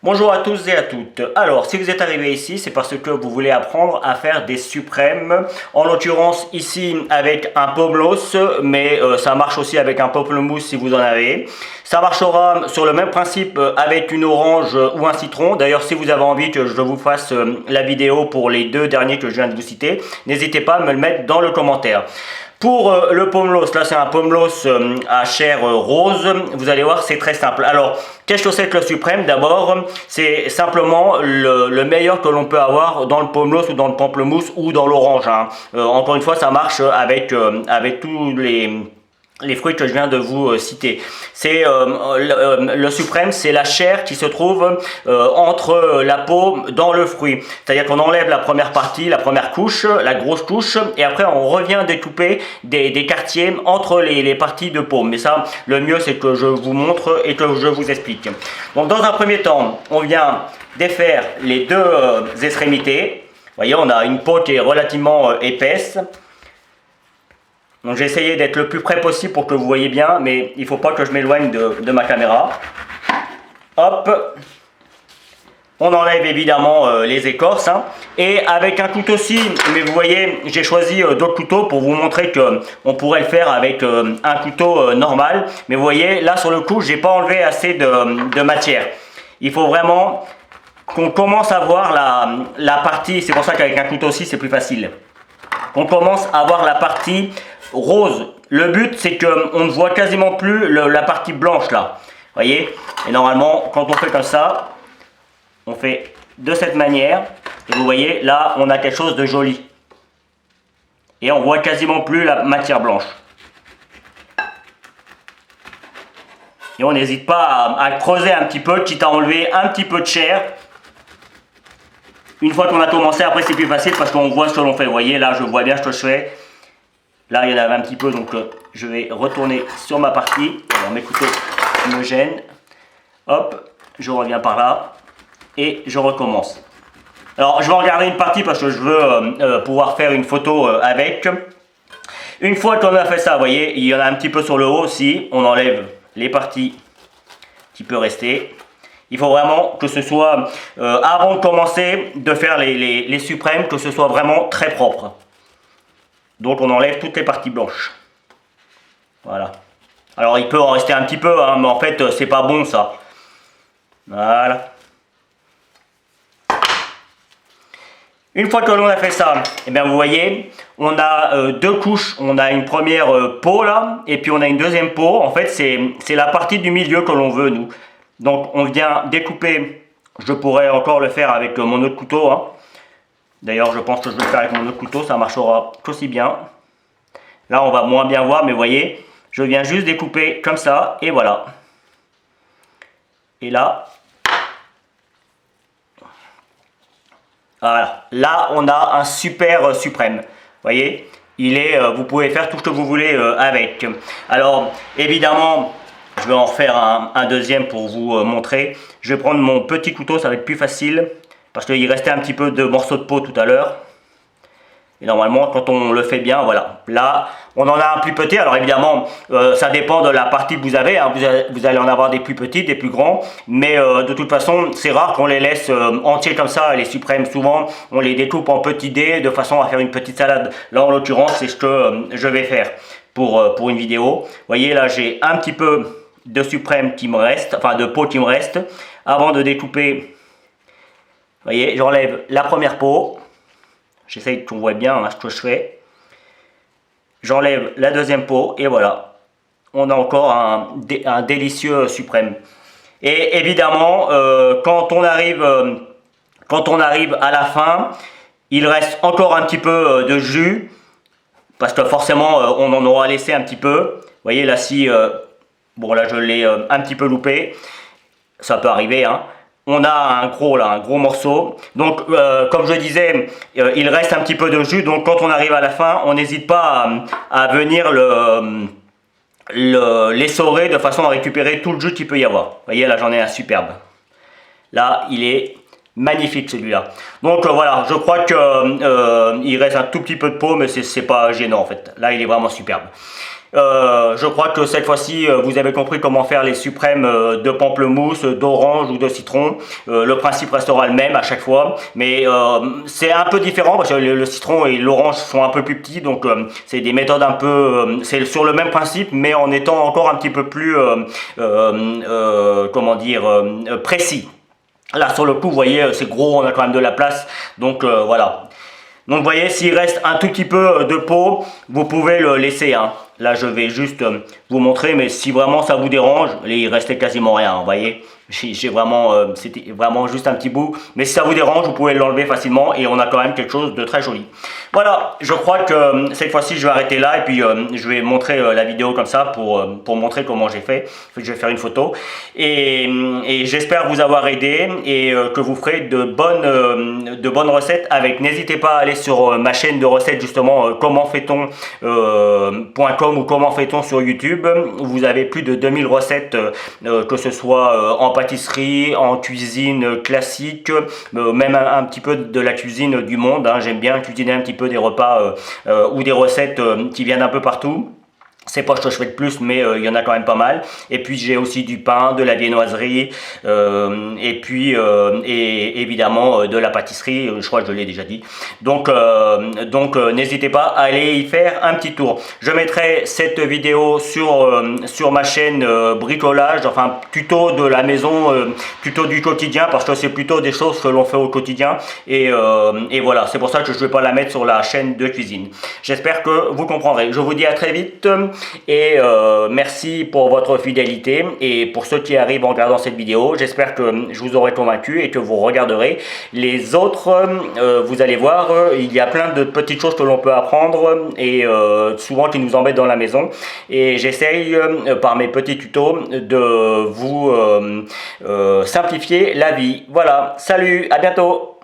Bonjour à tous et à toutes. Alors, si vous êtes arrivé ici, c'est parce que vous voulez apprendre à faire des suprêmes. En l'occurrence, ici, avec un pommelos, mais ça marche aussi avec un pamplemousse si vous en avez. Ça marchera sur le même principe avec une orange ou un citron. D'ailleurs, si vous avez envie que je vous fasse la vidéo pour les deux derniers que je viens de vous citer, n'hésitez pas à me le mettre dans le commentaire. Pour le pommelos, là c'est un pommelos à chair rose, vous allez voir c'est très simple. Alors, qu'est-ce que c'est que le suprême? D'abord, c'est simplement le meilleur que l'on peut avoir dans le pommelos ou dans le pamplemousse ou dans l'orange. Encore une fois, ça marche avec tous les fruits que je viens de vous citer. C'est le suprême, c'est la chair qui se trouve entre la peau dans le fruit. C'est-à-dire qu'on enlève la première partie, la première couche, la grosse couche, et après on revient découper des quartiers entre les parties de peau. Mais ça, le mieux c'est que je vous montre et que je vous explique. Donc dans un premier temps, on vient défaire les deux extrémités. Vous voyez, on a une peau qui est relativement épaisse. Donc j'ai essayé d'être le plus près possible pour que vous voyez bien, mais il ne faut pas que je m'éloigne de ma caméra. Hop, on enlève évidemment les écorces, et avec un couteau-ci, mais vous voyez, j'ai choisi d'autres couteaux pour vous montrer qu'on pourrait le faire avec un couteau normal. Mais vous voyez, là sur le coup, j'ai pas enlevé assez de matière. Il faut vraiment qu'on commence à voir la partie, c'est pour ça qu'avec un couteau-ci c'est plus facile. On commence à voir la partie rose. Le but c'est qu'on ne voit quasiment plus la partie blanche là. Vous voyez? Et normalement quand on fait comme ça, on fait de cette manière. Et vous voyez là on a quelque chose de joli. Et on voit quasiment plus la matière blanche. Et on n'hésite pas à creuser un petit peu, quitte à enlever un petit peu de chair. Une fois qu'on a commencé, après c'est plus facile parce qu'on voit ce que l'on fait. Vous voyez, là je vois bien ce que je fais. Là il y en avait un petit peu, donc je vais retourner sur ma partie. Alors mes couteaux me gênent. Hop, je reviens par là et je recommence. Alors je vais regarder une partie parce que je veux pouvoir faire une photo avec. Une fois qu'on a fait ça, vous voyez, il y en a un petit peu sur le haut aussi. On enlève les parties qui peuvent rester. Il faut vraiment que ce soit, avant de commencer de faire les suprêmes, que ce soit vraiment très propre. Donc on enlève toutes les parties blanches. Voilà. Alors il peut en rester un petit peu, mais en fait c'est pas bon ça. Voilà. Une fois que l'on a fait ça, eh bien vous voyez, on a deux couches. On a une première peau là, et puis on a une deuxième peau. En fait c'est la partie du milieu que l'on veut nous. Donc on vient découper, je pourrais encore le faire avec mon autre couteau. D'ailleurs je pense que je vais le faire avec mon autre couteau, ça marchera aussi bien. Là on va moins bien voir, mais vous voyez, je viens juste découper comme ça, et voilà. Et là, voilà, là on a un super suprême. Vous voyez, vous pouvez faire tout ce que vous voulez avec. Alors évidemment, je vais en refaire un deuxième pour vous montrer. Je vais prendre mon petit couteau, ça va être plus facile. Parce qu'il restait un petit peu de morceaux de peau tout à l'heure. Et normalement, quand on le fait bien, voilà. Là, on en a un plus petit. Alors évidemment, ça dépend de la partie que vous avez. Vous allez en avoir des plus petits, des plus grands. Mais de toute façon, c'est rare qu'on les laisse entiers comme ça. Les suprêmes, souvent, on les découpe en petits dés de façon à faire une petite salade. Là, en l'occurrence, c'est ce que je vais faire pour une vidéo. Vous voyez, là, j'ai un petit peu de suprême qui me reste, enfin de peau qui me reste. Avant de découper, vous voyez, j'enlève la première peau. J'essaye qu'on voit bien ce que je fais. J'enlève la deuxième peau et voilà. On a encore un délicieux suprême. Et évidemment, quand on arrive à la fin, il reste encore un petit peu de jus. Parce que forcément, on en aura laissé un petit peu. Vous voyez là, si... bon là, je l'ai un petit peu loupé. Ça peut arriver, On a un gros morceau. Donc, comme je disais, il reste un petit peu de jus. Donc, quand on arrive à la fin, on n'hésite pas à venir l'essorer de façon à récupérer tout le jus qu'il peut y avoir. Vous voyez, là, j'en ai un superbe. Là, il est magnifique celui-là. Donc, voilà, je crois qu'il reste un tout petit peu de peau, mais c'est pas gênant en fait. Là, il est vraiment superbe. Je crois que cette fois-ci, vous avez compris comment faire les suprêmes de pamplemousse, d'orange ou de citron. Le principe restera le même à chaque fois, mais c'est un peu différent parce que le citron et l'orange sont un peu plus petits, donc c'est des méthodes un peu, c'est sur le même principe, mais en étant encore un petit peu plus, comment dire, précis. Là, sur le coup, vous voyez, c'est gros, on a quand même de la place, donc voilà. Donc vous voyez, s'il reste un tout petit peu de peau, vous pouvez le laisser, hein. Là, je vais juste vous montrer, mais si vraiment ça vous dérange, il restait quasiment rien, vous voyez. J'ai vraiment, c'était vraiment juste un petit bout. Mais si ça vous dérange, vous pouvez l'enlever facilement et on a quand même quelque chose de très joli. Voilà, je crois que cette fois-ci, je vais arrêter là et puis je vais montrer la vidéo comme ça pour montrer comment j'ai fait. Je vais faire une photo et j'espère vous avoir aidé et que vous ferez de bonnes recettes avec. N'hésitez pas à aller sur ma chaîne de recettes justement comment fait-on.com ou comment fait-on sur YouTube. Vous avez plus de 2000 recettes que ce soit en pâtisserie, en cuisine classique, même un petit peu de la cuisine du monde, hein. J'aime bien cuisiner un petit peu des repas ou des recettes qui viennent un peu partout. C'est pas ce que je fais de plus, mais il y en a quand même pas mal. Et puis j'ai aussi du pain, de la viennoiserie, et puis et évidemment de la pâtisserie. Je crois que je l'ai déjà dit. Donc n'hésitez pas à aller y faire un petit tour. Je mettrai cette vidéo sur ma chaîne bricolage, enfin tuto de la maison, plutôt du quotidien, parce que c'est plutôt des choses que l'on fait au quotidien. Et voilà, c'est pour ça que je ne vais pas la mettre sur la chaîne de cuisine. J'espère que vous comprendrez. Je vous dis à très vite. Et merci pour votre fidélité et pour ceux qui arrivent en regardant cette vidéo, j'espère que je vous aurai convaincu et que vous regarderez les autres. Vous allez voir, il y a plein de petites choses que l'on peut apprendre et souvent qui nous embêtent dans la maison, et j'essaye par mes petits tutos de vous simplifier la vie. Voilà, salut, à bientôt.